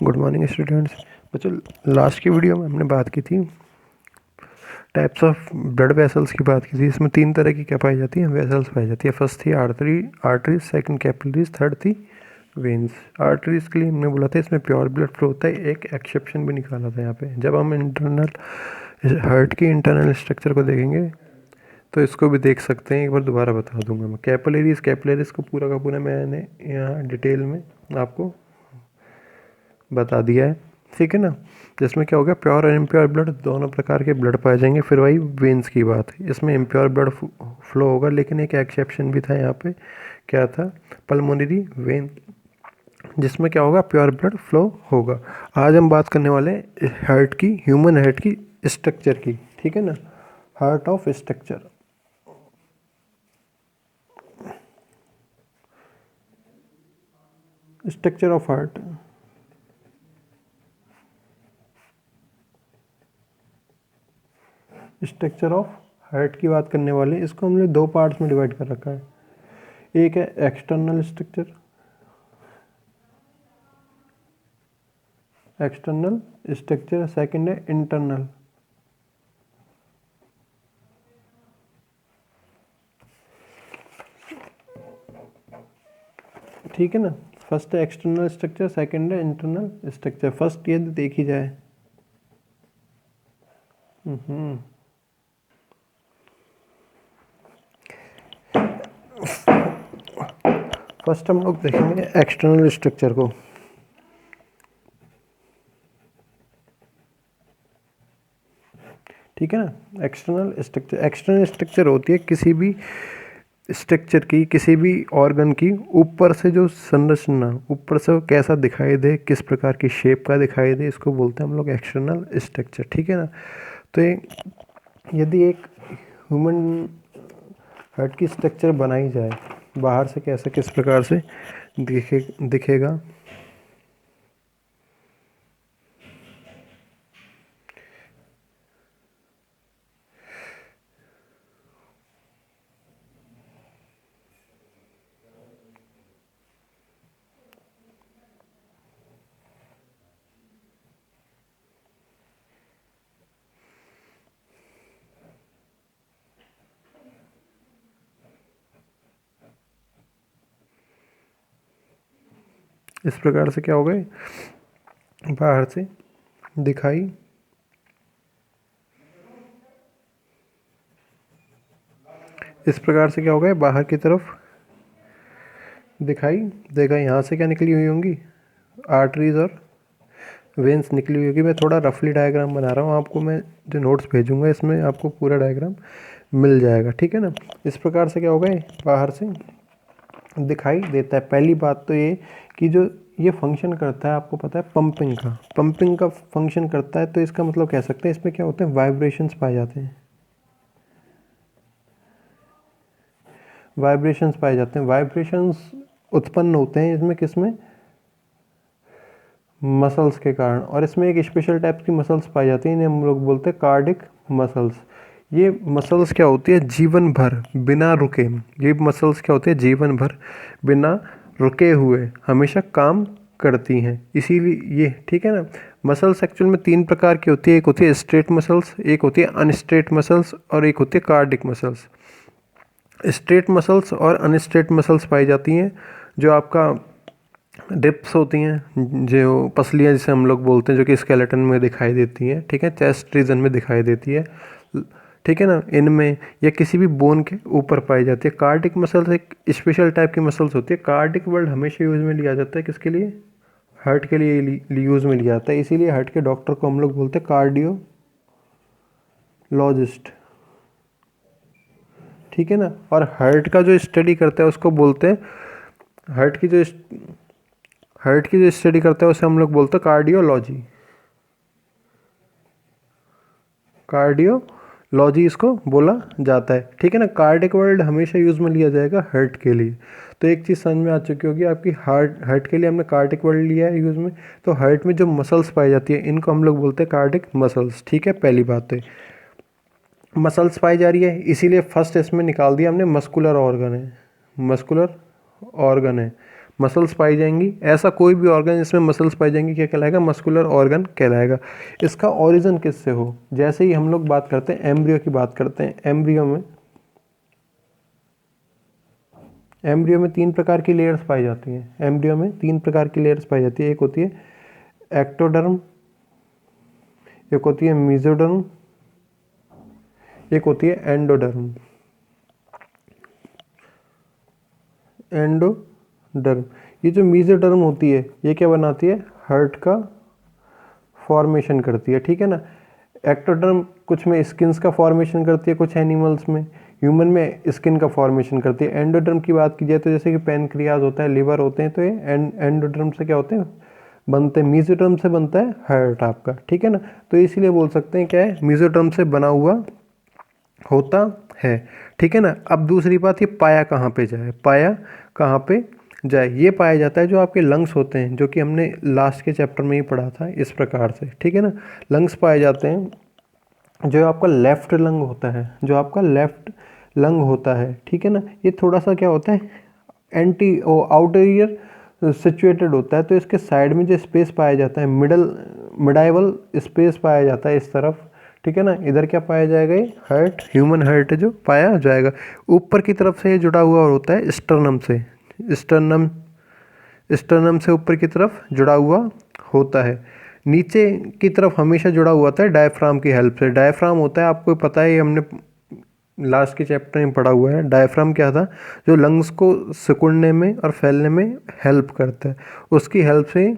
Good morning students. बच्चों, last की video में हमने बात की थी टाइप्स ऑफ ब्लड वेसल्स की बात की थी। इसमें 3 तरह की क्या पाई जाती है, वेसल्स पाई जाती है। फर्स्ट थी आर्टरीज, सेकंड कैपिलरीज, थर्ड थी वेन्स। आर्टरीज के लिए हमने बोला था इसमें प्योर ब्लड फ्लो होता है। एक एक्सेप्शन भी निकाला था यहाँ पे। जब हम हार्ट की इंटरनल स्ट्रक्चर को देखेंगे तो इसको भी देख सकते हैं। एक बार दोबारा बता दूंगा मैं। कैपिलरीज को पूरा का पूरा मैंने यहाँ डिटेल में आपको बता दिया है, ठीक है ना। जिसमें क्या हो गया, प्योर और इम्प्योर ब्लड दोनों प्रकार के ब्लड पाए जाएंगे। फिर वही वेन्स की बात है, इसमें इम्प्योर ब्लड फ्लो होगा, लेकिन एक एक्सेप्शन भी था यहाँ पे। क्या था? पल्मोनरी वेन, जिसमें क्या होगा, प्योर ब्लड फ्लो होगा। आज हम बात करने वाले हार्ट की, ह्यूमन हार्ट की स्ट्रक्चर की, ठीक है ना। Heart of structure, structure of heart. Structure of heart की बात करने वाले। इसको हमने 2 पार्ट्स में डिवाइड कर रखा है। एक है एक्सटर्नल स्ट्रक्चर, सेकंड है इंटरनल। ठीक है ना। फर्स्ट है एक्सटर्नल स्ट्रक्चर, सेकंड है इंटरनल स्ट्रक्चर। फर्स्ट ये देखी जाए, फर्स्ट हम लोग देखेंगे एक्सटर्नल स्ट्रक्चर को। ठीक है ना। एक्सटर्नल स्ट्रक्चर होती है किसी भी स्ट्रक्चर की, किसी भी ऑर्गन की ऊपर से जो संरचना, ऊपर से वो कैसा दिखाई दे, किस प्रकार की शेप का दिखाई दे, इसको बोलते हैं हम लोग एक्सटर्नल स्ट्रक्चर। ठीक है ना। तो यदि एक ह्यूमन हार्ट की स्ट्रक्चर बनाई जाए, बाहर से कैसे, किस प्रकार से दिखेगा। इस प्रकार से क्या हो गए, बाहर से दिखाई इस प्रकार से क्या हो गया, बाहर की तरफ दिखाई देगा। यहाँ से क्या निकली हुई होंगी, आर्टरीज और वेन्स निकली हुई होगी। मैं थोड़ा रफली डायग्राम बना रहा हूँ, आपको मैं जो नोट्स भेजूंगा इसमें आपको पूरा डायग्राम मिल जाएगा। ठीक है ना। इस प्रकार से क्या हो गए, बाहर से दिखाई देता है। पहली बात तो ये कि जो ये फंक्शन करता है, आपको पता है पंपिंग का फंक्शन करता है। तो इसका मतलब कह सकते हैं इसमें क्या होते हैं, वाइब्रेशंस पाए जाते हैं। वाइब्रेशंस उत्पन्न होते हैं इसमें, किसमें, मसल्स के कारण। और इसमें एक स्पेशल टाइप की मसल्स पाई जाती हैं, इन्हें हम लोग बोलते हैं कार्डिक मसल्स। ये मसल्स क्या होती है, जीवन भर बिना रुके, ये मसल्स क्या होती है, जीवन भर बिना रुके हुए हमेशा काम करती हैं। इसीलिए ये, ठीक है ना। मसल्स एक्चुअल में 3 प्रकार की होती है। एक होती है स्ट्रेट मसल्स, एक होती है अनस्ट्रेट मसल्स, और एक होती है कार्डिक मसल्स। स्ट्रेट मसल्स और अनस्ट्रेट मसल्स पाई जाती हैं। जो आपका डिप्स होती हैं, जो पसलियाँ जिसे हम लोग बोलते हैं, जो कि स्केलेटन में दिखाई देती हैं, ठीक है, चेस्ट रीजन में दिखाई देती है, ठीक है ना। इनमें या किसी भी बोन के ऊपर पाई जाती है। कार्डिक मसल्स एक स्पेशल टाइप की मसल्स होती है। कार्डिक वर्ड हमेशा यूज़ में लिया जाता है, किसके लिए, हार्ट के लिए यूज़ में लिया जाता है। इसीलिए हार्ट के डॉक्टर को हम लोग बोलते हैं कार्डियोलॉजिस्ट, ठीक है ना। और हार्ट का जो स्टडी करता है उसको बोलते हैं, हार्ट की जो स्टडी करता है उसे हम लोग बोलते हैं कार्डियोलॉजी इसको बोला जाता है। ठीक है ना। कार्डिक वर्ड हमेशा यूज़ में लिया जाएगा हार्ट के लिए। तो एक चीज़ समझ में आ चुकी होगी आपकी, हार्ट के लिए हमने कार्डिक वर्ड लिया है यूज़ में। तो हार्ट में जो मसल्स पाई जाती है इनको हम लोग बोलते हैं कार्डिक मसल्स। ठीक है, पहली बात तो मसल्स पाई जा रही है, इसीलिए फर्स्ट इसमें निकाल दिया हमने मस्कुलर ऑर्गन है। मसल्स पाई जाएंगी। ऐसा कोई भी ऑर्गन जिसमें मसल्स पाई जाएंगी क्या कहलाएगा? मस्कुलर ऑर्गन कहलाएगा। इसका ओरिजिन किससे हो? जैसे ही हम लोग बात करते हैं एम्ब्रियो की बात करते हैं, एम्ब्रियो में 3 प्रकार की लेयर्स पाई जाती हैं। एम्ब्रियो में 3 प्रकार की लेयर्स पाई जाती है। एक होती है एक्टोडर्म, एक होती है मेसोडर्म, एक होती है एंडोडर्म। एंडोडर्म, ये जो मेसोडर्म होती है ये क्या बनाती है? हार्ट का फॉर्मेशन करती है, ठीक है ना। एक्टोडर्म कुछ में स्किन्स का फॉर्मेशन करती है, कुछ एनिमल्स में, ह्यूमन में स्किन का फॉर्मेशन करती है। एंडोडर्म की बात की जाए तो जैसे कि पैनक्रियाज होता है, लिवर होते हैं, तो ये एंडोडर्म से क्या होते हैं? बनते हैं। मेसोडर्म से बनता है हार्ट आपका, ठीक है ना। तो इसीलिए बोल सकते हैं क्या है? मेसोडर्म से बना हुआ होता है, ठीक है ना। अब दूसरी बात, ये पाया कहाँ पे जाए? पाया कहाँ पे जाए? ये पाया जाता है जो आपके लंग्स होते हैं, जो कि हमने लास्ट के चैप्टर में ही पढ़ा था इस प्रकार से, ठीक है ना। लंग्स पाए जाते हैं। जो आपका लेफ्ट लंग होता है, जो आपका लेफ्ट लंग होता है, ठीक है ना, ये थोड़ा सा क्या होता है? एंटी आउटर ईयर सिचुएटेड होता है। तो इसके साइड में जो स्पेस पाया जाता है, मिडाइवल स्पेस पाया जाता है इस तरफ, ठीक है ना। इधर क्या पाया जाएगा? ये हार्ट, ह्यूमन हार्ट जो पाया जाएगा। ऊपर की तरफ से ये जुड़ा हुआ होता है स्टर्नम से, स्टर्नम से ऊपर की तरफ जुड़ा हुआ होता है। नीचे की तरफ हमेशा जुड़ा हुआ होता है डायफ्राम की हेल्प से। डायफ्राम होता है, आपको पता है, हमने लास्ट के चैप्टर में पढ़ा हुआ है। डायफ्राम क्या था? जो लंग्स को सिकुड़ने में और फैलने में हेल्प करता है, उसकी हेल्प से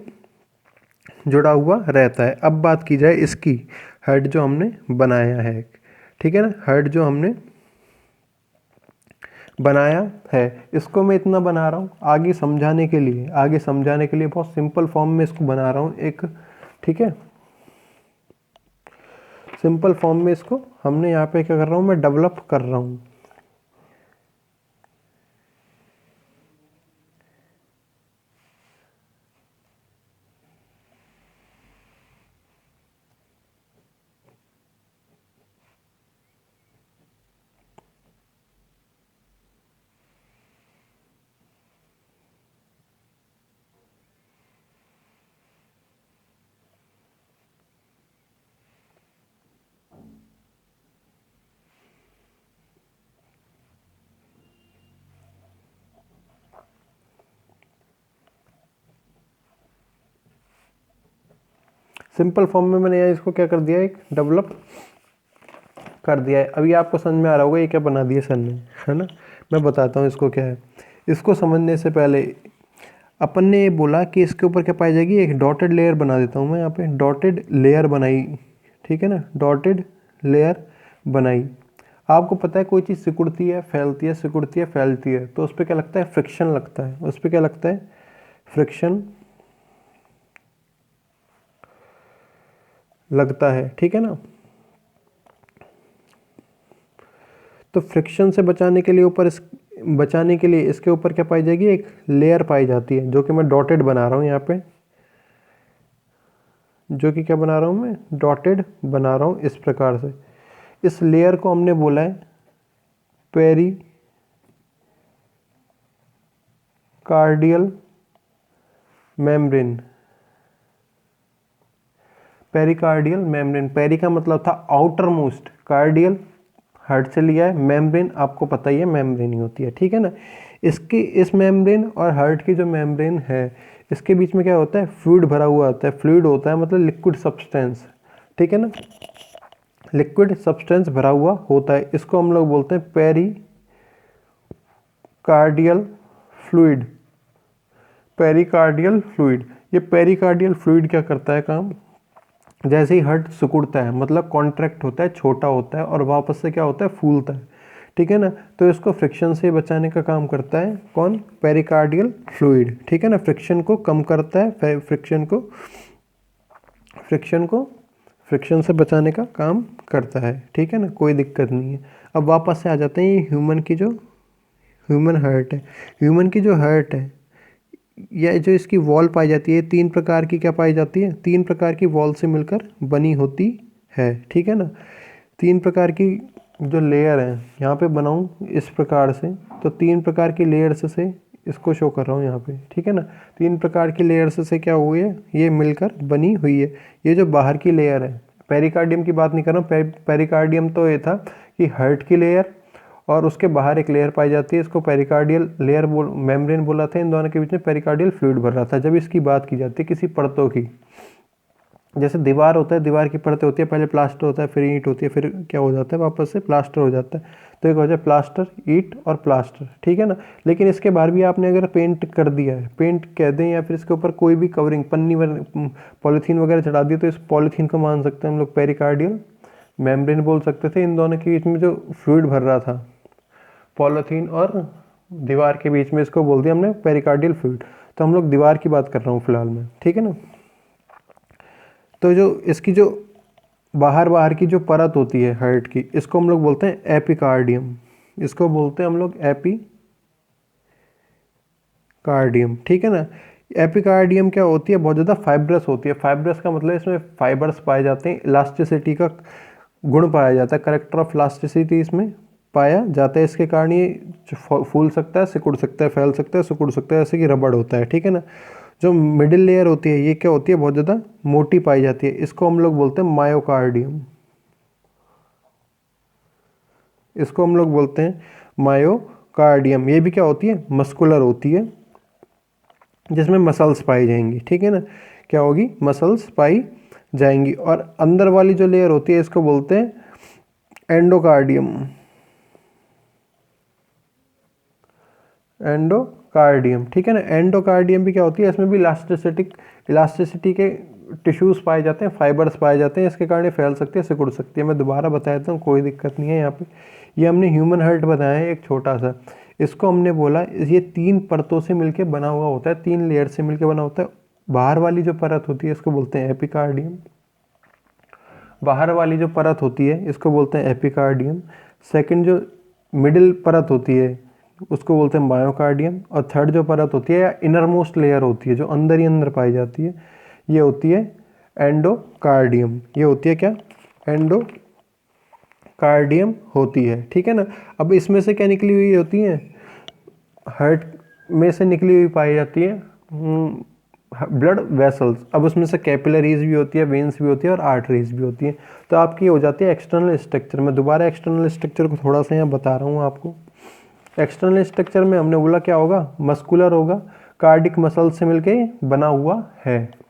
जुड़ा हुआ रहता है। अब बात की जाए इसकी, हेड जो हमने बनाया है, ठीक है ना, हेड जो हमने बनाया है, इसको मैं इतना बना रहा हूँ आगे समझाने के लिए, बहुत सिंपल फॉर्म में इसको बना रहा हूँ एक, ठीक है। सिंपल फॉर्म में इसको हमने यहाँ पे क्या कर रहा हूँ? मैं डेवलप कर रहा हूँ। सिंपल फॉर्म में मैंने यहाँ इसको क्या कर दिया? एक डेवलप कर दिया है। अभी आपको समझ में आ रहा होगा ये क्या बना दिया सर ने, है ना। मैं बताता हूँ इसको क्या है। इसको समझने से पहले अपन ने ये बोला कि इसके ऊपर क्या पाई जाएगी? एक डॉटेड लेयर बना देता हूँ मैं यहाँ पे। डॉटेड लेयर बनाई, ठीक है ना, डॉटेड लेयर बनाई। आपको पता है कोई चीज़ सिकुड़ती है, फैलती है, सिकुड़ती है, फैलती है, तो उस पर क्या लगता है? फ्रिक्शन लगता है। उस पर क्या लगता है? फ्रिक्शन लगता है, ठीक है ना। तो फ्रिक्शन से बचाने के लिए इसके ऊपर क्या पाई जाएगी? एक लेयर पाई जाती है, जो कि मैं डॉटेड बना रहा हूँ यहाँ पे, जो कि क्या बना रहा हूँ? मैं डॉटेड बना रहा हूँ इस प्रकार से। इस लेयर को हमने बोला है pericardial membrane. Pericardial membrane, peri का मतलब था आउटर मोस्ट, कार्डियल हार्ट से लिया है, मेम्ब्रेन आपको पता ही है मेम्ब्रेन ही होती है, ठीक है ना। इस मेम्ब्रेन और हार्ट की जो मेम्ब्रेन है, इसके बीच में क्या होता है? फ्लूइड भरा हुआ होता है। फ्लूइड होता है मतलब लिक्विड सब्सटेंस, ठीक है ना, लिक्विड सब्सटेंस भरा हुआ होता है। इसको हम लोग बोलते हैं पेरी कार्डियल फ्लूइड। पेरिकार्डियल फ्लूइड, ये पेरिकार्डियल फ्लूइड क्या करता है काम? जैसे ही हार्ट सिकुड़ता है, मतलब कॉन्ट्रैक्ट होता है, छोटा होता है, और वापस से क्या होता है? फूलता है, ठीक है ना। तो इसको फ्रिक्शन से बचाने का काम करता है कौन? पेरिकार्डियल फ्लूइड, ठीक है ना। फ्रिक्शन को कम करता है, फ्रिक्शन से बचाने का काम करता है, ठीक है ना, कोई दिक्कत नहीं है। अब वापस से आ जाते हैं ह्यूमन हार्ट है। ह्यूमन की जो हार्ट है, या जो इसकी वॉल पाई जाती है, 3 प्रकार की क्या पाई जाती है? 3 प्रकार की वॉल से मिलकर बनी होती है, ठीक है ना। 3 प्रकार की जो लेयर है, यहाँ पे बनाऊँ इस प्रकार से, तो 3 प्रकार की लेयर्स से इसको शो कर रहा हूँ यहाँ पे, ठीक है ना। 3 प्रकार की लेयर्स से क्या हुई है, ये मिलकर बनी हुई है। ये जो बाहर की लेयर है, पेरिकार्डियम की बात नहीं कर रहा हूँ, पेरिकार्डियम तो ये था कि हार्ट की लेयर और उसके बाहर एक लेयर पाई जाती है, इसको पेरिकार्डियल लेयर मेम्ब्रेन बोला था। इन दोनों के बीच में पेरिकार्डियल फ्लूइड भर रहा था। जब इसकी बात की जाती है किसी परतों की, जैसे दीवार होता है, दीवार की परतें होती है, पहले प्लास्टर होता है, फिर ईंट होती है, फिर क्या हो जाता है, वापस से प्लास्टर हो जाता है। तो एक हो जाए प्लास्टर, ईंट और प्लास्टर, ठीक है ना। लेकिन इसके बाहर भी आपने अगर पेंट कर दिया है, पेंट कह दें, या फिर इसके ऊपर कोई भी कवरिंग, पन्नी पॉलीथीन वगैरह चढ़ा दी, तो इस पॉलीथीन को मान सकते हैं हम लोग पेरिकार्डियल मेम्ब्रेन बोल सकते थे। इन दोनों के बीच में जो फ्लूइड भर रहा था, पॉलीथीन और दीवार के बीच में, इसको बोल दिया हमने पेरिकार्डियल फ्लूइड। तो हम लोग दीवार की बात कर रहा हूँ फिलहाल में, ठीक है ना। तो जो इसकी जो बाहर की जो परत होती है हार्ट की, इसको हम लोग बोलते हैं एपिकार्डियम। इसको बोलते हैं हम लोग एपिकार्डियम, ठीक है ना। एपिकार्डियम क्या होती है, बहुत ज़्यादा फाइब्रस होती है। फाइब्रस का मतलब इसमें फाइबर्स पाए जाते हैं, इलास्टिसिटी का गुण पाया जाता है, करेक्टर ऑफ इलास्टिसिटी इसमें पाया जाता है। इसके कारण ये फूल सकता है, सिकुड़ सकता है, फैल सकता है, सिकुड़ सकता है, जैसे कि रबड़ होता है, ठीक है ना। जो मिडिल लेयर होती है, ये क्या होती है, बहुत ज़्यादा मोटी पाई जाती है। इसको हम लोग बोलते हैं मायोकार्डियम। इसको हम लोग बोलते हैं मायोकार्डियम। ये भी क्या होती है, मस्कुलर होती है, जिसमें मसल्स पाई जाएंगी, ठीक है ना। क्या होगी, मसल्स पाई जाएंगी। और अंदर वाली जो लेयर होती है, इसको बोलते हैं एंडोकार्डियम। एंडोकार्डियम, ठीक है ना। एंडोकार्डियम भी क्या होती है, इसमें भी इलास्टिसिटी के टिश्यूज पाए जाते हैं, फाइबर्स पाए जाते हैं। इसके कारण ये फैल सकती है, सिकुड़ सकती है। मैं दोबारा बता देता हूँ, कोई दिक्कत नहीं है यहाँ पे। ये हमने ह्यूमन हार्ट बनाया है एक छोटा सा, इसको हमने बोला ये 3 परतों से मिलकर बना हुआ होता है, 3 लेयर से मिलकर बना होता है। बाहर वाली जो परत होती है, इसको बोलते हैं एपिकार्डियम। बाहर वाली जो परत होती है, इसको बोलते हैं एपिकार्डियम। सेकंड जो मिडिल परत होती है, उसको बोलते हैं मायोकार्डियम। और थर्ड जो परत होती है, या इनर मोस्ट लेयर होती है, जो अंदर ही अंदर पाई जाती है, ये होती है एंडोकार्डियम। ये होती है क्या, एंडोकार्डियम होती है, ठीक है ना। अब इसमें से क्या निकली हुई होती है, हार्ट में से निकली हुई पाई जाती है ब्लड वेसल्स। अब उसमें से कैपिलरीज भी होती है, वेन्स भी होती है, और आर्टरीज भी होती है। तो आपकी हो जाती है एक्सटर्नल स्ट्रक्चर। मैं दोबारा एक्सटर्नल स्ट्रक्चर को थोड़ा सा यहाँ बता रहा हूँ आपको। एक्सटर्नल स्ट्रक्चर में हमने बोला क्या होगा, मस्कुलर होगा, कार्डिक मसल से मिलके बना हुआ है,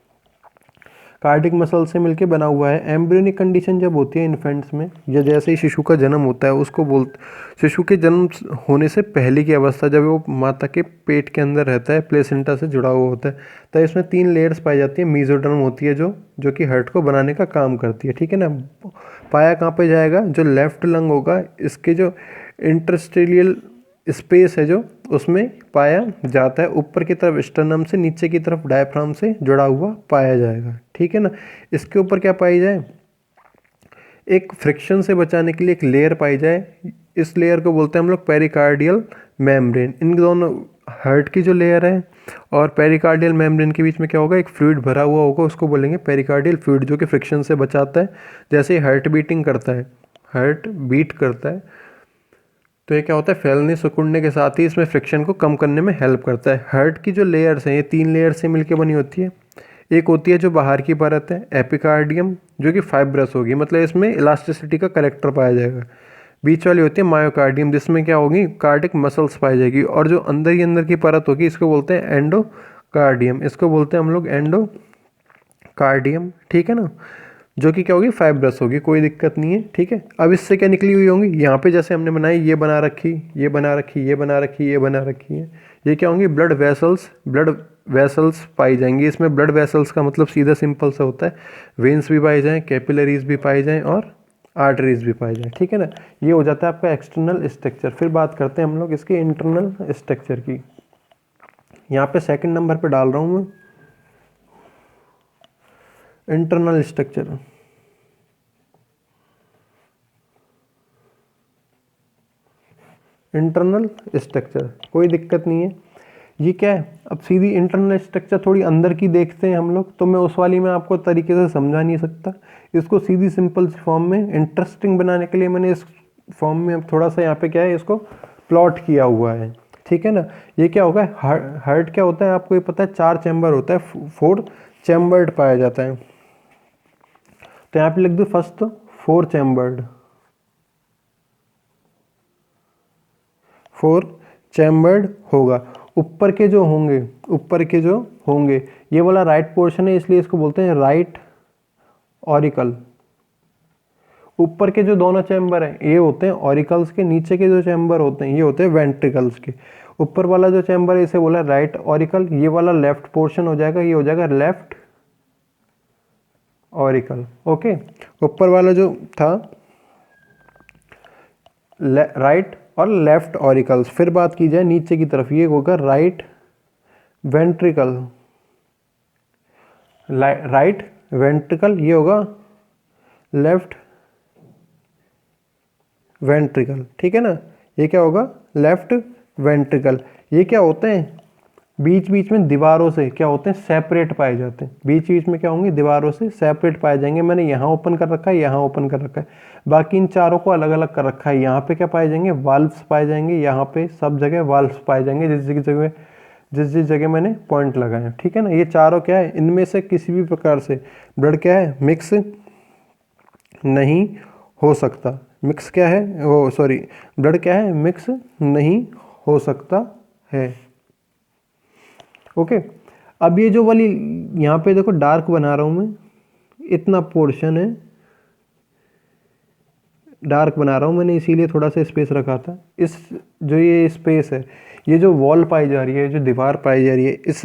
कार्डिक मसल से मिलके बना हुआ है। एम्ब्रियोनिक कंडीशन जब होती है इन्फेंट्स में, या जैसे ही शिशु का जन्म होता है, उसको बोलते, शिशु के जन्म होने से पहले की अवस्था, जब वो माता के पेट के अंदर रहता है, प्लेसेंटा से जुड़ा हुआ होता है, तो इसमें 3 लेयर्स पाई जाती है। मेसोडर्म होती है जो कि हार्ट को बनाने का काम करती है, ठीक है ना। पाया कहाँ पे जाएगा, जो लेफ्ट लंग होगा, इसके जो इंटरस्टेलियल स्पेस है जो, उसमें पाया जाता है। ऊपर की तरफ स्टर्नम से, नीचे की तरफ डायफ्राम से जुड़ा हुआ पाया जाएगा, ठीक है ना। इसके ऊपर क्या पाई जाए, एक फ्रिक्शन से बचाने के लिए एक लेयर पाई जाए। इस लेयर को बोलते हैं हम लोग पेरिकार्डियल मेम्ब्रेन। इन दोनों हार्ट की जो लेयर है और पेरिकार्डियल मेम्ब्रेन के बीच में क्या होगा, एक फ्लूइड भरा हुआ होगा, उसको बोलेंगे पेरिकार्डियल फ्लूइड, जो कि फ्रिक्शन से बचाता है। जैसे ही हार्ट बीटिंग करता है, हार्ट बीट करता है, तो ये क्या होता है, फैलने सिकुड़ने के साथ ही इसमें फ्रिक्शन को कम करने में हेल्प करता है। हार्ट की जो लेयर्स हैं, ये 3 लेयर से मिलकर बनी होती है। एक होती है जो बाहर की परत है, एपिकार्डियम, जो कि फाइब्रस होगी, मतलब इसमें इलास्टिसिटी का करेक्टर पाया जाएगा। बीच वाली होती है मायोकार्डियम, जिसमें क्या होगी, कार्डिक मसल्स पाई जाएगी। और जो अंदर ही अंदर की परत होगी, इसको बोलते हैं एंडोकार्डियम। इसको बोलते हैं हम लोग एंडोकार्डियम, ठीक है ना, जो कि क्या होगी, फाइब्रस होगी, कोई दिक्कत नहीं है, ठीक है। अब इससे क्या निकली हुई होंगी, यहाँ पे जैसे हमने बनाई, ये बना रखी, ये बना रखी, ये बना रखी, ये बना रखी है, ये क्या होंगी, ब्लड वेसल्स पाई जाएंगी। इसमें ब्लड वेसल्स का मतलब सीधा सिंपल सा होता है, वेन्स भी पाई जाएँ, कैपिलरीज भी पाई जाएँ, और आर्टरीज भी पाई जाएँ, ठीक है ना। ये हो जाता है आपका एक्सटर्नल स्ट्रक्चर। फिर बात करते हैं हम लोग इसके इंटरनल स्ट्रक्चर की। यहाँ पे 2nd नंबर पे डाल रहा हूँ मैं, इंटरनल स्ट्रक्चर। इंटरनल स्ट्रक्चर, कोई दिक्कत नहीं है। ये क्या है, अब सीधी इंटरनल स्ट्रक्चर थोड़ी अंदर की देखते हैं हम लोग, तो मैं उस वाली में आपको तरीके से समझा नहीं सकता। इसको सीधी सिंपल फॉर्म में इंटरेस्टिंग बनाने के लिए मैंने इस फॉर्म में थोड़ा सा यहाँ पे क्या है, इसको प्लॉट किया हुआ है, ठीक है ना। ये क्या होगा, हार्ट क्या होता है आपको ये पता है, 4 चैम्बर होता है, 4 चैम्बर्ड पाया जाता है। तो यहाँ पे लिख दो फर्स्ट 4 चैम्बर्ड, 4 चैम्बर्ड होगा। ऊपर के जो होंगे, ऊपर के जो होंगे, ये वाला राइट पोर्शन है इसलिए इसको बोलते हैं राइट ऑरिकल। ऊपर के जो दोनों चैम्बर हैं ये होते हैं ऑरिकल्स के, नीचे के जो चैम्बर होते हैं ये होते हैं वेंट्रिकल्स के। ऊपर वाला जो चैम्बर है इसे बोला राइट ऑरिकल, ये वाला लेफ्ट पोर्शन हो जाएगा, ये हो जाएगा लेफ्ट ऑरिकल। ओके, ऊपर वाला जो था राइट और लेफ्ट ऑरिकल्स। फिर बात की जाए नीचे की तरफ, ये होगा राइट वेंट्रिकल, राइट वेंट्रिकल, ये होगा लेफ्ट वेंट्रिकल। ठीक है ना, ये क्या होगा, लेफ्ट वेंट्रिकल। ये क्या होते हैं, बीच बीच में दीवारों से क्या होते हैं, सेपरेट पाए जाते हैं। बीच बीच में क्या होंगे, दीवारों से सेपरेट पाए जाएंगे। मैंने यहाँ ओपन कर रखा है, यहाँ ओपन कर रखा है, बाकी इन चारों को अलग अलग कर रखा है। यहाँ पे क्या पाए जाएंगे, वाल्व्स पाए जाएंगे, यहाँ पे सब जगह वाल्व्स पाए जाएंगे, जिस जिस जगह मैंने पॉइंट लगाए हैं। ठीक है ना, ये चारों क्या है, इनमें से किसी भी प्रकार से ब्लड क्या है, मिक्स नहीं हो सकता। मिक्स क्या है, वो सॉरी, ब्लड क्या है, मिक्स नहीं हो सकता है। ओके, अब ये जो वाली यहाँ पे देखो डार्क बना रहा हूँ मैं, इतना पोर्शन है डार्क बना रहा हूँ मैंने, इसीलिए थोड़ा सा स्पेस रखा था। इस जो ये स्पेस है, ये जो वॉल पाई जा रही है, जो दीवार पाई जा रही है, इस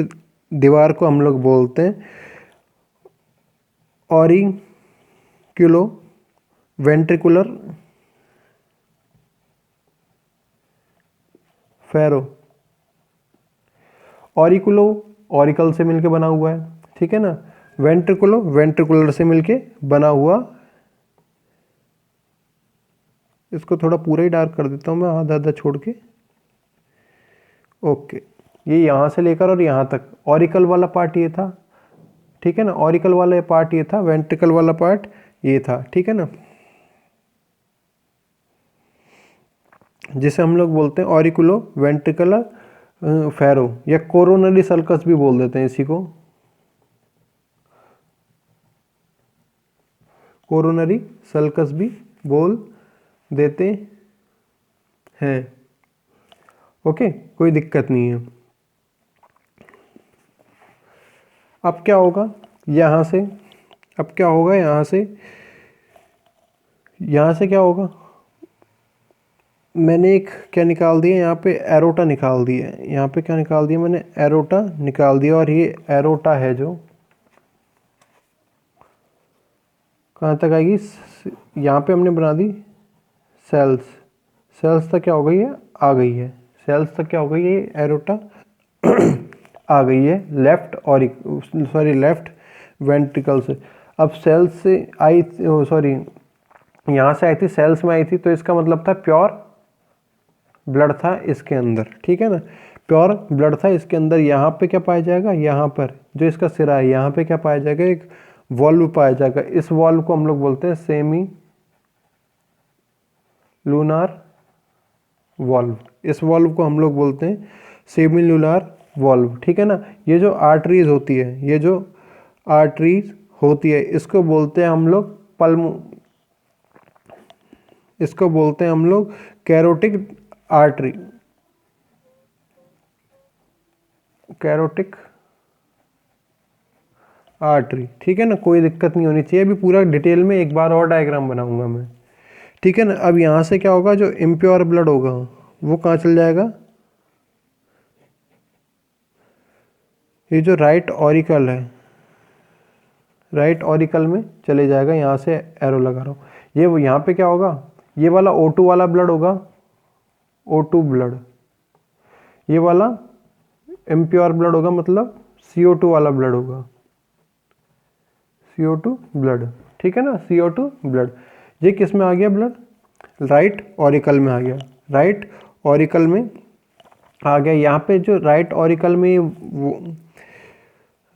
दीवार को हम लोग बोलते हैं ऑरिक्यूलो वेंट्रिकुलर फेरो। ऑरिकुलो ऑरिकल से मिलके बना हुआ है, ठीक है ना। वेंट्रिकुलो वेंट्रिकुलर से मिलके बना हुआ। इसको थोड़ा पूरा ही डार्क कर देता हूँ मैं, आधा आधा छोड़ के। ओके, ये यहाँ से लेकर और यहाँ तक ऑरिकल वाला पार्ट ये था, ठीक है ना। ऑरिकल वाला पार्ट ये था, वेंट्रिकल वाला पार्ट ये था, ठीक है ना, जिसे हम लोग बोलते हैं ऑरिकुलो वेंट्रिकुलर फेरो, या कोरोनरी सल्कस भी बोल देते हैं इसी को, कोरोनरी सल्कस भी बोल देते हैं। ओके, कोई दिक्कत नहीं है। अब क्या होगा यहाँ से, अब क्या होगा यहाँ से, यहाँ से क्या होगा, मैंने एक क्या निकाल दिया यहाँ पे, एरोटा निकाल दिया है। यहाँ पे क्या निकाल दिया मैंने, एरोटा निकाल दिया। और ये एरोटा है जो कहाँ तक आएगी, यहाँ पे हमने बना दी सेल्स, सेल्स तक क्या हो गई है, आ गई है, सेल्स तक क्या हो गई है, एरोटा आ गई है लेफ्ट और सॉरी लेफ्ट वेंट्रिकल से। अब सेल्स से आई, सॉरी यहाँ से आई थी, सेल्स में आई थी, तो इसका मतलब था प्योर ब्लड था इसके अंदर, ठीक है ना, प्योर ब्लड था इसके अंदर। यहाँ पे क्या पाया जाएगा, यहाँ पर जो इसका सिरा है, यहाँ पे क्या पाया जाएगा, एक वॉल्व पाया जाएगा। इस वॉल्व को हम लोग बोलते हैं सेमी लूनार वॉल्व। इस वॉल्व को हम लोग बोलते हैं सेमी लूनार वॉल्व, ठीक है ना। ये जो आर्टरीज होती है, ये जो आर्टरीज होती है, इसको बोलते हैं हम लोग इसको बोलते हैं हम लोग कैरोटिक आर्टरी, कैरोटिक आर्टरी, ठीक है ना। कोई दिक्कत नहीं होनी चाहिए। अभी पूरा डिटेल में एक बार और डायग्राम बनाऊंगा मैं, ठीक है ना। अब यहाँ से क्या होगा, जो इम्प्योर ब्लड होगा वो कहाँ चल जाएगा, ये जो राइट ऑरिकल है, राइट ऑरिकल में चले जाएगा। यहाँ से एरो लगा रहा हूँ, ये यहाँ पे क्या होगा, ये वाला O2 वाला ब्लड होगा, O2 ब्लड। ये वाला इम्प्योर ब्लड होगा, मतलब CO2 वाला ब्लड होगा, CO2 ब्लड, ठीक है ना, CO2 ब्लड। ये किस में आ गया ब्लड, राइट ऑरिकल में आ गया, राइट ऑरिकल में आ गया। यहाँ पे जो राइट ऑरिकल में, वो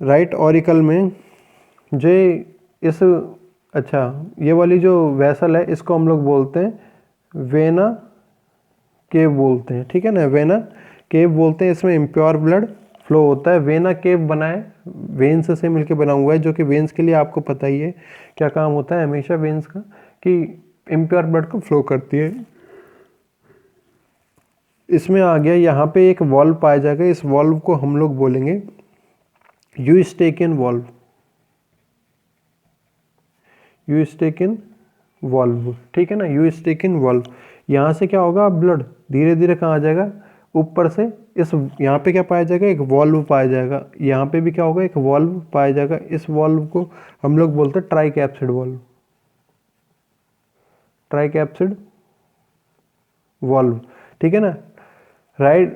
राइट ऑरिकल में जो इस, अच्छा ये वाली जो वेसल है इसको हम लोग बोलते हैं वेना केव बोलते हैं, ठीक है ना, वेना केव बोलते हैं, इसमें इम्प्योर ब्लड फ्लो होता है। वेना केव बना है, वेन्स से मिलके बना हुआ है, जो कि वेन्स के लिए आपको पता ही है क्या काम होता है हमेशा वेन्स का, कि इम्प्योर ब्लड को फ्लो करती है। इसमें आ गया, यहाँ पे एक वॉल्व पाया जाएगा, इस वॉल्व को हम लोग बोलेंगे यूस्टेकियन वॉल्व। यूस्टेकियन वॉल्व, ठीक है ना, यूस्टेकियन वॉल्व। यहाँ से क्या होगा, ब्लड धीरे धीरे कहाँ आ जाएगा, ऊपर से इस यहाँ पे क्या पाया जाएगा, एक वॉल्व पाया जाएगा। यहाँ पे भी क्या होगा, एक वॉल्व पाया जाएगा। इस वॉल्व को हम लोग बोलते हैं ट्राइकैप्सिड वॉल्व, ट्राइकैप्सिड वॉल्व, ठीक है ना। राइट,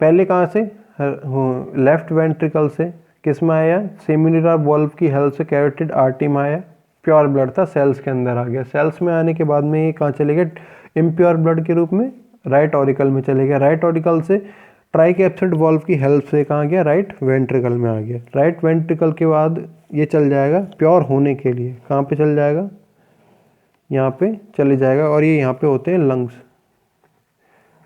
पहले कहाँ से, लेफ्ट वेंट्रिकल से किस में आया, सेमिनुलर वॉल्व की हेल्प से कैरोटिड आर्टरी में आया, प्योर ब्लड था, सेल्स के अंदर आ गया। सेल्स में आने के बाद में ये कहाँ चले गए, इम्प्योर ब्लड के रूप में राइट ऑरिकल में चले गया। राइट ऑरिकल से ट्राइकैप्सिड वॉल्व की हेल्प से कहाँ गया, राइट वेंट्रिकल में आ गया। राइट वेंट्रिकल के बाद ये चल जाएगा प्योर होने के लिए, कहाँ पे चल जाएगा, यहाँ पे चले जाएगा। और ये यहाँ पे होते हैं लंग्स,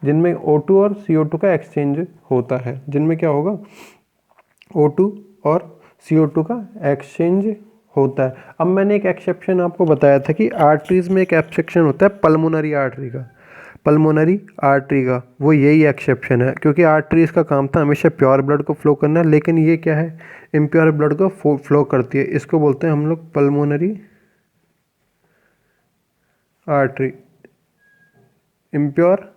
जिनमें O2 और CO2 का एक्सचेंज होता है, जिनमें क्या होगा, O2 और CO2 का एक्सचेंज होता है। अब मैंने एक एक्सेप्शन आपको बताया था कि आर्टरीज में एक एक्सेप्शन होता है पल्मोनरी आर्टरी का, पल्मोनरी आर्टरी का, वो यही एक्सेप्शन है, क्योंकि आर्टरीज का काम था हमेशा प्योर ब्लड को फ्लो करना, लेकिन ये क्या है, इम्प्योर ब्लड को फ्लो करती है। इसको बोलते हैं हम लोग पल्मोनरी आर्टरी, इम्प्योर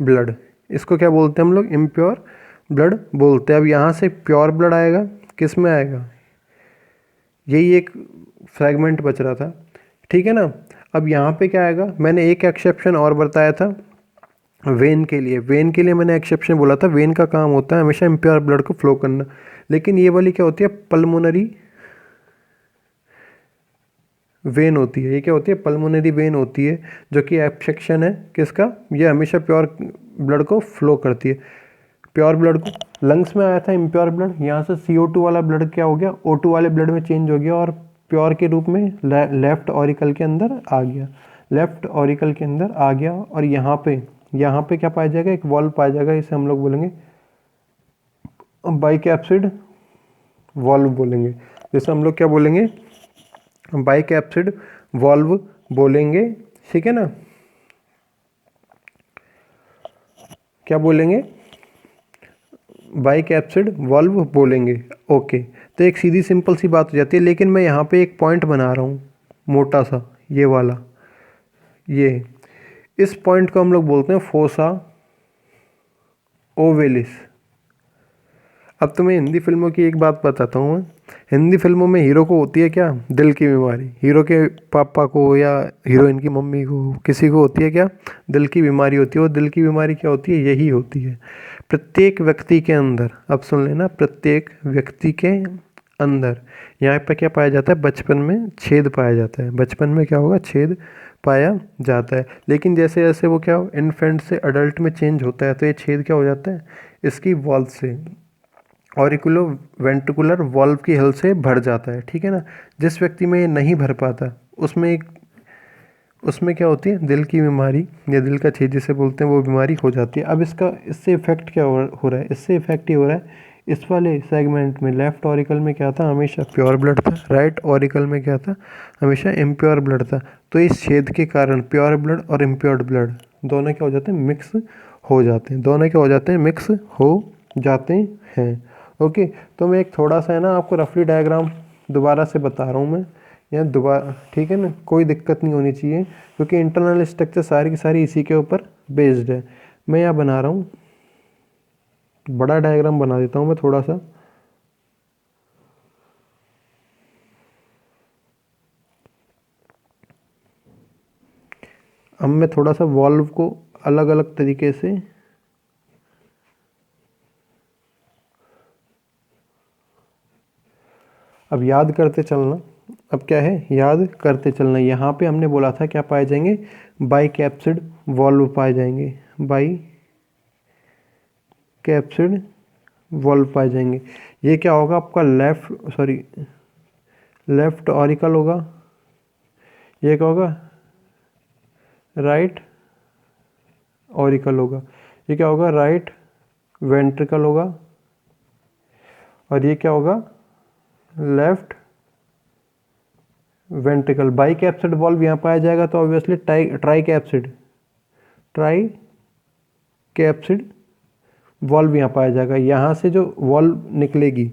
ब्लड, इसको क्या बोलते हैं हम लोग, इम्प्योर ब्लड बोलते हैं। अब यहाँ से प्योर ब्लड आएगा, किस में आएगा, यही एक फ्रैगमेंट बच रहा था, ठीक है ना। अब यहाँ पे क्या आएगा, मैंने एक एक्सेप्शन और बताया था वेन के लिए। वेन के लिए मैंने एक्सेप्शन बोला था, वेन का काम होता है हमेशा इम्प्योर ब्लड को फ्लो करना, लेकिन ये वाली क्या होती है, पल्मोनरी वेन होती है। ये क्या होती है, पल्मोनरी वेन होती है, जो कि एक्सेप्शन है किसका, ये हमेशा प्योर ब्लड को फ्लो करती है। प्योर ब्लड को लंग्स में आया था इम्प्योर ब्लड, यहाँ से CO2 वाला ब्लड क्या हो गया, O2 वाले ब्लड में चेंज हो गया और प्योर के रूप में लेफ्ट ऑरिकल के अंदर आ गया, लेफ्ट ऑरिकल के अंदर आ गया। और यहाँ पे क्या पाया जाएगा, एक वॉल्व पाया जाएगा, इसे हम लोग बोलेंगे बाइकैप्सिड वॉल्व बोलेंगे। जैसे हम लोग क्या बोलेंगे, बाइकैप्सिड वॉल्व बोलेंगे, ठीक है ना, क्या बोलेंगे, बाइकैप्सिड वॉल्व बोलेंगे। ओके, तो एक सीधी सिंपल सी बात हो जाती है, लेकिन मैं यहाँ पे एक पॉइंट बना रहा हूँ मोटा सा, ये वाला, ये इस पॉइंट को हम लोग बोलते हैं फोसा ओवेलिस। अब तुम्हें हिंदी फिल्मों की एक बात बताता हूँ मैं। हिंदी फिल्मों में हीरो को होती है क्या, दिल की बीमारी, हीरो के पापा को या हीरोइन की मम्मी को, किसी को होती है क्या, दिल की बीमारी होती है। वो दिल की बीमारी क्या होती है, यही होती है प्रत्येक व्यक्ति के अंदर। अब सुन लेना, प्रत्येक व्यक्ति के अंदर यहाँ पर क्या पाया जाता है, बचपन में छेद पाया जाता है। बचपन में क्या होगा, छेद पाया जाता है, लेकिन जैसे जैसे वो क्या इन्फेंट से अडल्ट में चेंज होता है, तो ये छेद क्या हो जाता है, इसकी वॉल्व से, ऑरिकुलो वेंट्रिकुलर वॉल्व की हेल्प से भर जाता है, ठीक है ना। जिस व्यक्ति में ये नहीं भर पाता, उसमें क्या होती है, दिल की बीमारी या दिल का छेद जिसे बोलते हैं, वो बीमारी हो जाती है। अब इससे इफेक्ट क्या हो रहा है, इससे इफेक्ट ये हो रहा है, इस वाले सेगमेंट में लेफ्ट ऑरिकल में क्या था, हमेशा प्योर ब्लड था, राइट ऑरिकल में क्या था, हमेशा इम्प्योर ब्लड था। तो इस छेद के कारण प्योर ब्लड और इम्प्योर्ड ब्लड दोनों क्या हो जाते हैं, मिक्स हो जाते हैं, दोनों क्या हो जाते हैं, मिक्स हो जाते हैं। ओके, तो मैं एक थोड़ा सा है ना आपको रफली डायग्राम दोबारा से बता रहा हूँ मैं, या दोबारा, ठीक है ना, कोई दिक्कत नहीं होनी चाहिए, क्योंकि इंटरनल स्ट्रक्चर सारी की सारी इसी के ऊपर बेस्ड है। मैं यहाँ बना रहा हूँ, बड़ा डायग्राम बना देता हूँ मैं थोड़ा सा। अब मैं थोड़ा सा वॉल्व को अलग अलग तरीके से अब याद करते चलना। अब क्या है, याद करते चलना। यहाँ पे हमने बोला था क्या पाए जाएंगे, बाइकैप्सिड वॉल्व पाए जाएंगे, बाइकैप्सिड वॉल्व पाए जाएंगे। ये क्या होगा आपका, लेफ्ट ऑरिकल होगा, ये क्या होगा, राइट ऑरिकल होगा, ये क्या होगा, राइट वेंट्रिकल होगा, और ये क्या होगा, left ventricle. By capsid valve यहाँ पाया जाएगा तो ऑब्वियसली ट्राई कैप्सिड वॉल्व यहाँ पाया जाएगा। यहाँ से जो वॉल्व निकलेगी,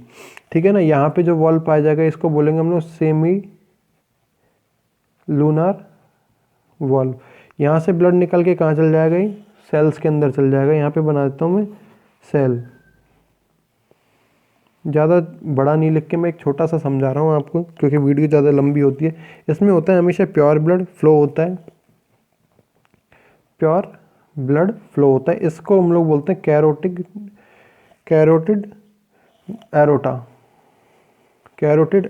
ठीक है ना, यहाँ पे जो वॉल्व पाया जाएगा इसको बोलेंगे हम लोग सेमी लूनार वॉल्व। यहाँ से ब्लड निकल के कहाँ चल जाएगा, सेल्स के अंदर चल जाएगा। यहाँ पे बना देता हूँ मैं सेल, ज़्यादा बड़ा नहीं लिख के मैं एक छोटा सा समझा रहा हूँ आपको, क्योंकि वीडियो ज़्यादा लंबी होती है। इसमें होता है हमेशा प्योर ब्लड फ्लो होता है, प्योर ब्लड फ्लो होता है। इसको हम लोग बोलते हैं कैरोटिड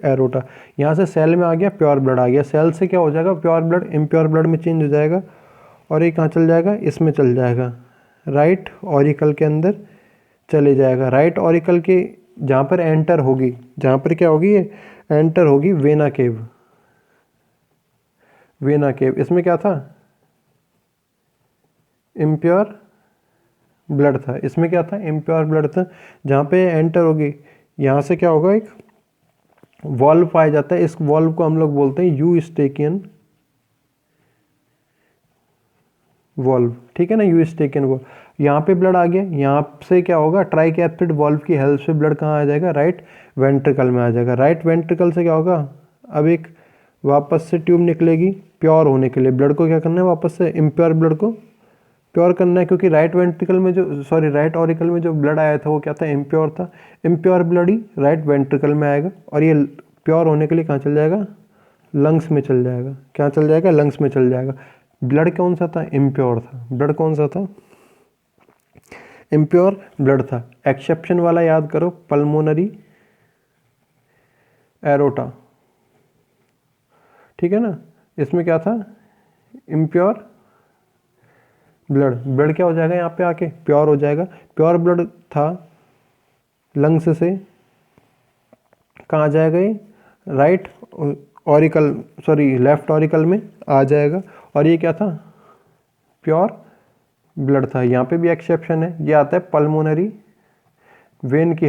एरोटा। यहाँ से सेल में आ गया, प्योर ब्लड आ गया। सेल से क्या हो जाएगा, प्योर ब्लड इम्प्योर ब्लड में चेंज हो जाएगा, और ये कहाँ चल जाएगा, इसमें चल जाएगा, राइट ऑरिकल के अंदर चले जाएगा। राइट ऑरिकल के जहाँ पर एंटर होगी, जहाँ पर क्या होगी, ये एंटर होगी वेना केव। इसमें क्या था, इम्प्योर ब्लड था। इसमें क्या था, इम्प्योर ब्लड था। जहाँ पे एंटर होगी, यहाँ से क्या होगा, एक वॉल्व पाया जाता है। इस वॉल्व को हम लोग बोलते हैं यूस्टेकियन वॉल्व, ठीक है ना, यूस्टेकियन वॉल्व। यहाँ पे ब्लड आ गया, यहाँ से क्या होगा, ट्राई कैप्सिड वॉल्व की हेल्प से ब्लड कहाँ आ जाएगा, राइट वेंट्रिकल में आ जाएगा। राइट वेंट्रिकल से क्या होगा, अब एक वापस से ट्यूब निकलेगी प्योर होने के लिए। ब्लड को क्या करना है, वापस से इम्प्योर ब्लड को प्योर करना है, क्योंकि राइट ऑरिकल में जो ब्लड आया था वो क्या था, इम्प्योर था। इम्प्योर ब्लड ही राइट वेंट्रिकल में आएगा, और ये प्योर होने के लिए कहाँ चल जाएगा, लंग्स में चल जाएगा। क्या चल जाएगा, लंग्स में चल जाएगा। ब्लड कौन सा था, इम्प्योर था। ब्लड कौन सा था, इम्प्योर ब्लड था। एक्सेप्शन वाला याद करो, पल्मोनरी एरोटा, ठीक है ना। इसमें क्या था, इम्प्योर ब्लड क्या हो जाएगा, यहाँ पे आके प्योर हो जाएगा। प्योर ब्लड था, लंग्स से कहाँ जाएगा, ये राइट ऑरिकल, लेफ्ट ऑरिकल में आ जाएगा। और ये क्या था, प्योर ब्लड था। यहाँ पे भी एक्सेप्शन है, ये आता है पल्मोनरी वेन की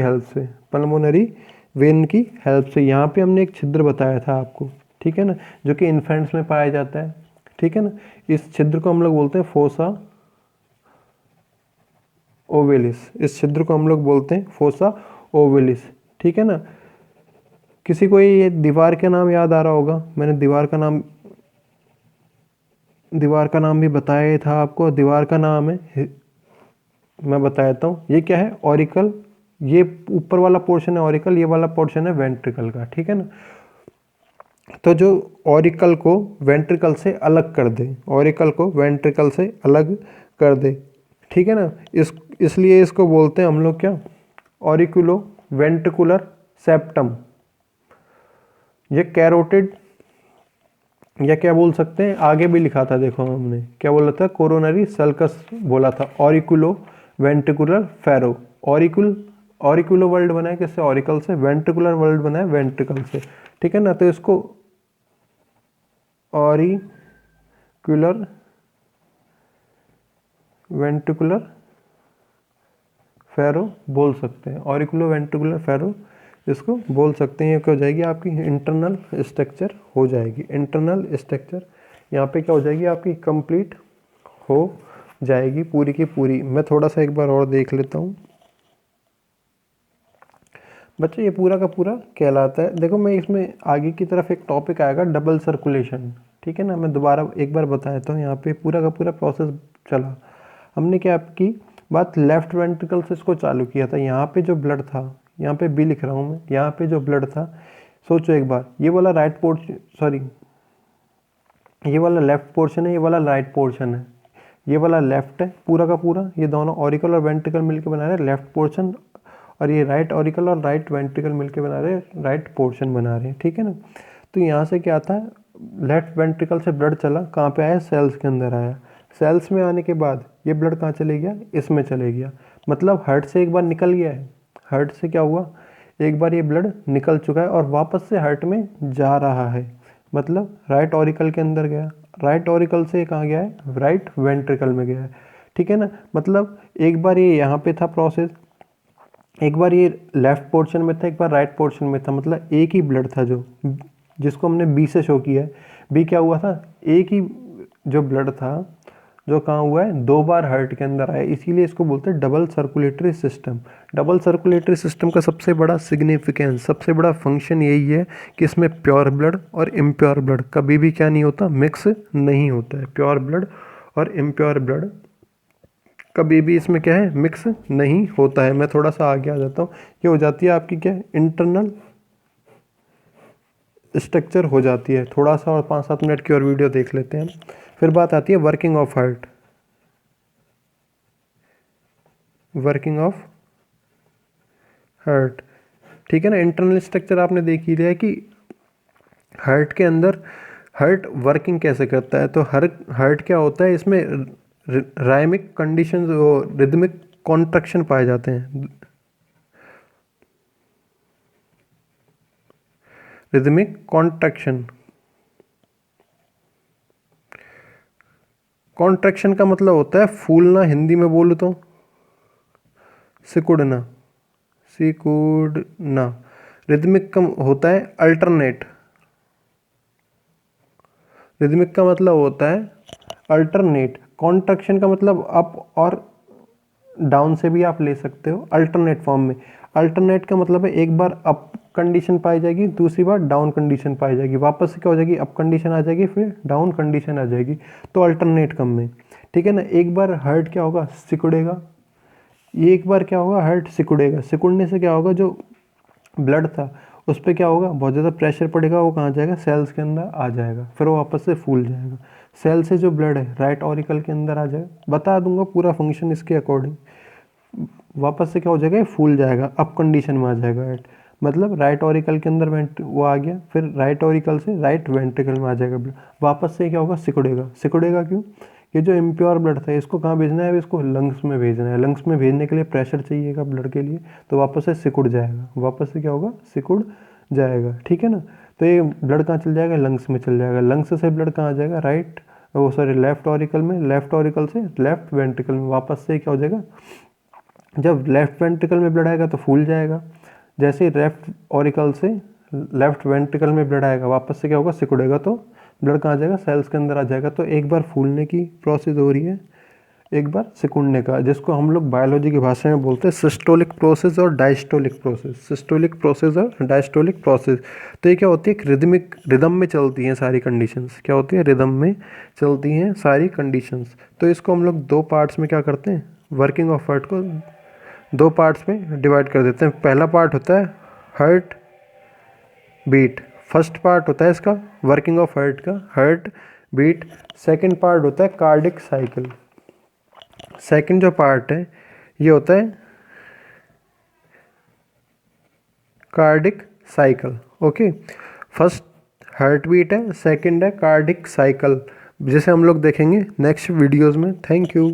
हेल्प से। यहाँ पे हमने एक छिद्र बताया था आपको, ठीक है ना, जो कि इन्फेंट्स में पाया जाता है, ठीक है ना। इस छिद्र को हम लोग बोलते हैं फोसा ओवेलिस, ठीक है ना। किसी को ये दीवार का नाम याद आ रहा होगा, मैंने दीवार का नाम भी बताया था आपको। दीवार का नाम है, मैं बता देता हूँ, ये क्या है, ऑरिकल। ये ऊपर वाला पोर्शन है ऑरिकल, ये वाला पोर्शन है वेंट्रिकल का, ठीक है ना। तो जो ऑरिकल को वेंट्रिकल से अलग कर दे, ठीक है ना, इसलिए इसको बोलते हैं हम लोग क्या, ऑरिकुलो वेंट्रिकुलर सेप्टम। ये कैरोटिड, या क्या बोल सकते हैं, आगे भी लिखा था, देखो हमने क्या बोला था, कोरोनरी सल्कस बोला था, ऑरिकुलो वेंट्रिकुलर फेरो। ऑरिकुलो वर्ल्ड बना है किससे, ऑरिकल से। वेंट्रिकुलर वर्ल्ड बना है वेंट्रिकल से, ठीक है ना। तो इसको ऑरिकुलर वेंट्रिकुलर फेरो बोल सकते हैं, ऑरिकुलो वेंट्रिकुलर फेरो इसको बोल सकते हैं। ये क्या हो जाएगी, आपकी इंटरनल स्ट्रक्चर हो जाएगी। इंटरनल स्ट्रक्चर यहाँ पे क्या हो जाएगी, आपकी कंप्लीट हो जाएगी पूरी की पूरी। मैं थोड़ा सा एक बार और देख लेता हूँ बच्चे, ये पूरा का पूरा कहलाता है। देखो मैं इसमें आगे की तरफ एक टॉपिक आएगा, डबल सर्कुलेशन, ठीक है ना। मैं दोबारा एक बार बता देता हूँ, यहाँ पे पूरा का पूरा प्रोसेस चला। हमने क्या आपकी बात, लेफ्ट वेंट्रिकल से इसको चालू किया था। यहाँ पे जो ब्लड था, यहाँ पे बी लिख रहा हूँ मैं, यहाँ पे जो ब्लड था, सोचो एक बार, ये वाला ये वाला लेफ्ट पोर्शन है, ये वाला राइट पोर्शन है। ये वाला लेफ्ट है पूरा का पूरा, ये दोनों ऑरिकल और वेंट्रिकल मिलकर बना रहे हैं लेफ्ट पोर्शन, और ये राइट ऑरिकल और राइट वेंट्रिकल मिलकर बना रहे हैं राइट पोर्शन बना रहे हैं, ठीक है ना। तो यहाँ से क्या आता है, लेफ्ट वेंट्रिकल से ब्लड चला, कहाँ पे आया, सेल्स के अंदर आया। सेल्स में आने के बाद ये ब्लड कहाँ चले गया, इसमें चले गया। मतलब हार्ट से एक बार निकल गया है, हार्ट से क्या हुआ, एक बार ये ब्लड निकल चुका है और वापस से हार्ट में जा रहा है। मतलब राइट ऑरिकल के अंदर गया, राइट ऑरिकल से कहाँ गया है, राइट वेंट्रिकल में गया है, ठीक है ना। मतलब एक बार ये यहाँ पे था प्रोसेस, एक बार ये लेफ्ट पोर्शन में था, एक बार राइट पोर्शन में था, मतलब एक ही ब्लड था जो जिसको हमने बी से शो किया है। बी क्या हुआ था, एक ही जो ब्लड था जो कहाँ हुआ है, 2 बार हार्ट के अंदर आया, इसीलिए इसको बोलते हैं double circulatory system. Double circulatory system का सबसे बड़ा सिग्निफिकेंस, सबसे बड़ा फंक्शन यही है कि इसमें प्योर ब्लड और इम्प्योर ब्लड कभी भी क्या नहीं होता, मिक्स नहीं होता है। प्योर ब्लड और इम्प्योर ब्लड कभी भी इसमें क्या है, मिक्स नहीं होता है। मैं थोड़ा सा आगे आ जाता हूँ। ये हो जाती है आपकी क्या, इंटरनल स्ट्रक्चर हो जाती है। थोड़ा सा और 5-7 मिनट की और वीडियो देख लेते हैं। फिर बात आती है working of heart. Working of heart, ठीक है ना। इंटरनल स्ट्रक्चर आपने देख ही लिया है कि हार्ट के अंदर हार्ट वर्किंग कैसे करता है। तो हार्ट क्या होता है, इसमें राइमिक कंडीशंस, रिदमिक कॉन्ट्रैक्शन पाए जाते हैं। रिदमिक कॉन्ट्रैक्शन, कॉन्ट्रैक्शन का मतलब होता है फूलना, हिंदी में बोलो तो सिकुड़ना, सिकुड़ना। रिदमिक का होता है अल्टरनेट। रिदमिक का मतलब होता है अल्टरनेट। कॉन्ट्रैक्शन का मतलब अप और डाउन से भी आप ले सकते हो अल्टरनेट फॉर्म में। अल्टरनेट का मतलब है एक बार अप कंडीशन पाई जाएगी, दूसरी बार डाउन कंडीशन पाई जाएगी, वापस से क्या हो जाएगी, अप कंडीशन आ जाएगी, फिर डाउन कंडीशन आ जाएगी। तो अल्टरनेट कम में, ठीक है ना। एक बार हार्ट क्या होगा, सिकुड़ेगा। ये एक बार क्या होगा, हार्ट सिकुड़ेगा। सिकुड़ने से क्या होगा, जो ब्लड था उस पर क्या होगा, बहुत ज़्यादा प्रेशर पड़ेगा, वो कहाँ जाएगा, सेल्स के अंदर आ जाएगा, फिर वो वापस से फूल जाएगा। सेल से जो ब्लड है राइट ऑरिकल के अंदर आ जाएगा। बता दूंगा पूरा फंक्शन इसके अकॉर्डिंग। वापस से क्या हो जाएगा, ये फूल जाएगा, अप कंडीशन में आ जाएगा। राइट मतलब राइट ऑरिकल के अंदर वो आ गया, फिर राइट ऑरिकल से राइट वेंट्रिकल में आ जाएगा ब्लड। वापस से क्या होगा, सिकुड़ेगा। सिकुड़ेगा क्यों, ये जो इम्प्योर ब्लड था इसको कहाँ भेजना है, इसको लंग्स में भेजना है। लंग्स में भेजने के लिए प्रेशर चाहिएगा ब्लड के लिए, तो वापस से सिकुड़ जाएगा। वापस से क्या होगा, सिकुड़ जाएगा, ठीक है ना। तो ये ब्लड कहाँ चल जाएगा, लंग्स में चल जाएगा। लंग्स से ब्लड कहाँ आ जाएगा, राइट वो सॉरी लेफ्ट ऑरिकल में, लेफ्ट ऑरिकल से लेफ्ट वेंट्रिकल में। वापस से क्या हो जाएगा, जब लेफ्ट वेंट्रिकल में ब्लड आएगा तो फूल जाएगा। जैसे ही लेफ्ट ऑरिकल से लेफ्ट वेंट्रिकल में ब्लड आएगा, वापस से क्या होगा, सिकुड़ेगा, तो ब्लड कहाँ आ जाएगा, सेल्स के अंदर आ जाएगा। तो एक बार फूलने की प्रोसेस हो रही है, एक बार सिकुड़ने का, जिसको हम लोग बायोलॉजी की भाषा में बोलते हैं सिस्टोलिक प्रोसेस और डायस्टोलिक प्रोसेस। सिस्टोलिक प्रोसेस और डायस्टोलिक प्रोसेस। तो ये क्या होती है, रिदमिक, रिदम में चलती हैं सारी कंडीशंस। क्या होती है, रिदम में चलती हैं सारी कंडीशंस। तो इसको हम लोग 2 पार्ट्स में क्या करते हैं, वर्किंग ऑफ हार्ट को 2 पार्ट्स में डिवाइड कर देते हैं। पहला पार्ट होता है हार्ट बीट, फर्स्ट पार्ट होता है इसका वर्किंग ऑफ हार्ट का, हार्ट बीट। सेकंड पार्ट होता है कार्डिक साइकिल। सेकंड जो पार्ट है ये होता है cardiac cycle. Okay, first heart beat है, सेकंड है कार्डिक साइकिल, जिसे हम लोग देखेंगे नेक्स्ट वीडियोस में। Thank you.